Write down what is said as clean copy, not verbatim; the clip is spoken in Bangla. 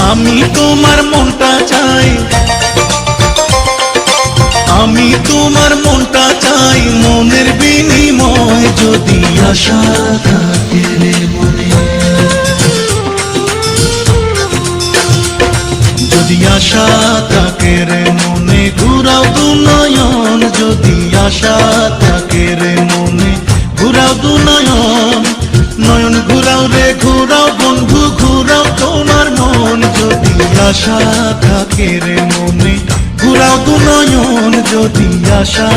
আমি তোমার মনটা চাই, আমি তোমার মনটা চাই, মনের বিনিময় যদি আশা থাকে রে মনে, যদি আশা থাকে রে মনে, ঘুরাও দু নয়ন, যদি আশা থাকে রে মনে, ঘুরাও দু নয়ন, নয়ন ঘুরাও রে ঘুরাও বন্ধু, ঘুরাও তোমার মন, যদি আশা থাকে রে মনে, ঘুরাও দু নয়ন, যদি আশা